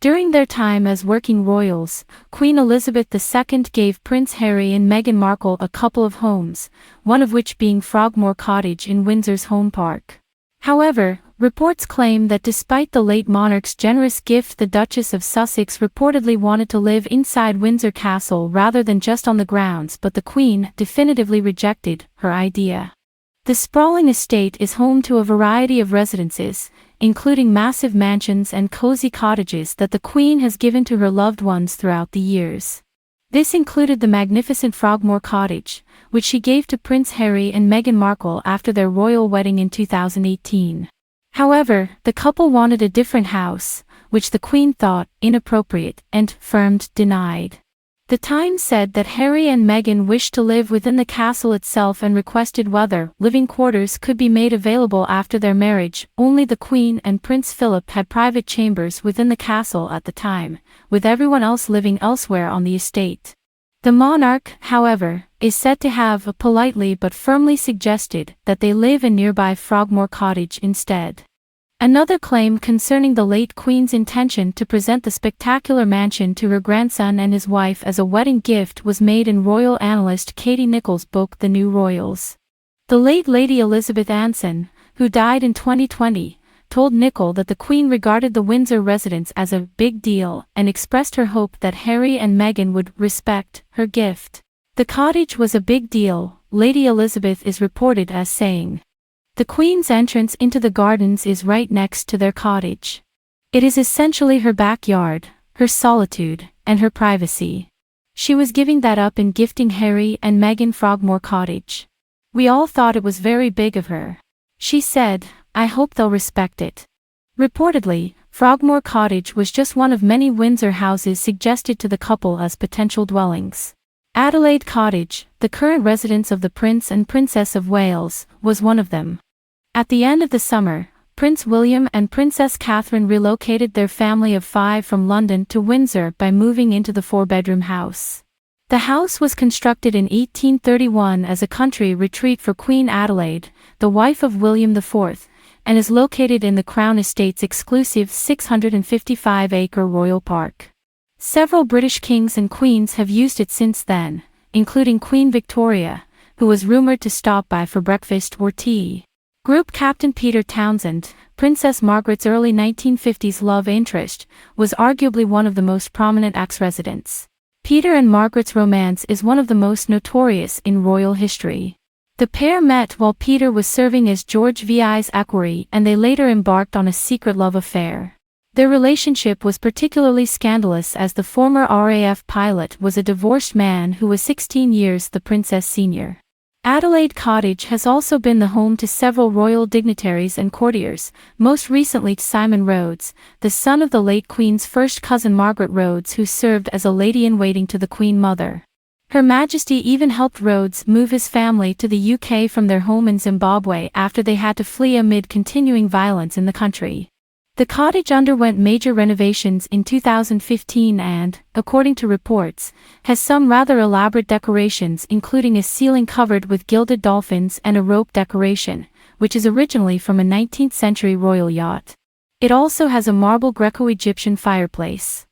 During their time as working royals, Queen Elizabeth II gave Prince Harry and Meghan Markle a couple of homes, one of which being Frogmore Cottage in Windsor's home park. However, reports claim that despite the late monarch's generous gift, the Duchess of Sussex reportedly wanted to live inside Windsor Castle rather than just on the grounds, but the Queen definitively rejected her idea. The sprawling estate is home to a variety of residences, including massive mansions and cozy cottages that the Queen has given to her loved ones throughout the years. This included the magnificent Frogmore Cottage, which she gave to Prince Harry and Meghan Markle after their royal wedding in 2018. However, the couple wanted a different house, which the Queen thought inappropriate and firmed denied. The Times said that Harry and Meghan wished to live within the castle itself and requested whether living quarters could be made available after their marriage. Only the Queen and Prince Philip had private chambers within the castle at the time, with everyone else living elsewhere on the estate. The monarch, however, is said to have politely but firmly suggested that they live in nearby Frogmore Cottage instead. Another claim concerning the late Queen's intention to present the spectacular mansion to her grandson and his wife as a wedding gift was made in royal annalist Katie Nichols' book The New Royals. The late Lady Elizabeth Anson, who died in 2020, told Nicholl that the Queen regarded the Windsor residence as a big deal and expressed her hope that Harry and Meghan would respect her gift. The cottage was a big deal, Lady Elizabeth is reported as saying. The Queen's entrance into the gardens is right next to their cottage. It is essentially her backyard, her solitude, and her privacy. She was giving that up in gifting Harry and Meghan Frogmore Cottage. We all thought it was very big of her. She said, "I hope they'll respect it." Reportedly, Frogmore Cottage was just one of many Windsor houses suggested to the couple as potential dwellings. Adelaide Cottage, the current residence of the Prince and Princess of Wales, was one of them. At the end of the summer, Prince William and Princess Catherine relocated their family of 5 from London to Windsor by moving into the 4-bedroom house. The house was constructed in 1831 as a country retreat for Queen Adelaide, the wife of William IV, and is located in the Crown Estate's exclusive 655-acre royal park. Several British kings and queens have used it since then, including Queen Victoria, who was rumored to stop by for breakfast or tea. Group Captain Peter Townsend, Princess Margaret's early 1950s love interest, was arguably one of the most prominent ex-residents. Peter and Margaret's romance is one of the most notorious in royal history. The pair met while Peter was serving as George VI's equerry, and they later embarked on a secret love affair. Their relationship was particularly scandalous as the former RAF pilot was a divorced man who was 16 years the princess' senior. Adelaide Cottage has also been the home to several royal dignitaries and courtiers, most recently Simon Rhodes, the son of the late Queen's first cousin Margaret Rhodes, who served as a lady-in-waiting to the Queen Mother. Her Majesty even helped Rhodes move his family to the UK from their home in Zimbabwe after they had to flee amid continuing violence in the country. The cottage underwent major renovations in 2015 and, according to reports, has some rather elaborate decorations, including a ceiling covered with gilded dolphins and a rope decoration, which is originally from a 19th-century royal yacht. It also has a marble Greco-Egyptian fireplace.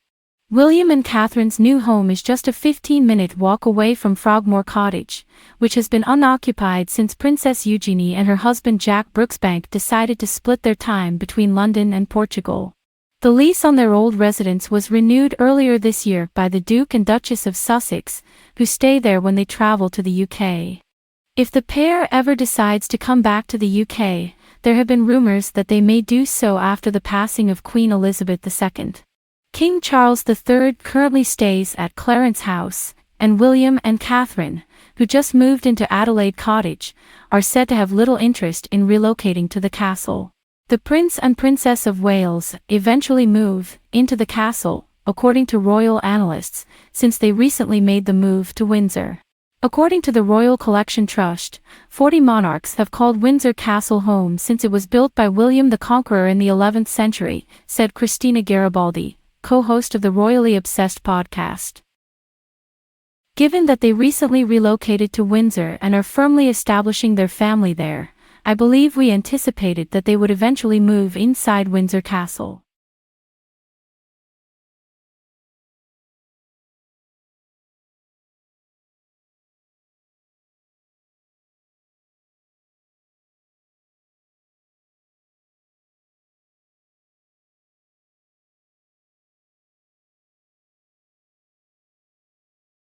William and Catherine's new home is just a 15-minute walk away from Frogmore Cottage, which has been unoccupied since Princess Eugenie and her husband Jack Brooksbank decided to split their time between London and Portugal. The lease on their old residence was renewed earlier this year by the Duke and Duchess of Sussex, who stay there when they travel to the UK. If the pair ever decides to come back to the UK, there have been rumors that they may do so after the passing of Queen Elizabeth II. King Charles III currently stays at Clarence House, and William and Catherine, who just moved into Adelaide Cottage, are said to have little interest in relocating to the castle. The Prince and Princess of Wales eventually move into the castle, according to royal annalists, since they recently made the move to Windsor. According to the Royal Collection Trust, 40 monarchs have called Windsor Castle home since it was built by William the Conqueror in the 11th century, said Christina Garibaldi, co-host of the Royally Obsessed podcast. Given that they recently relocated to Windsor and are firmly establishing their family there, I believe we anticipated that they would eventually move inside Windsor Castle.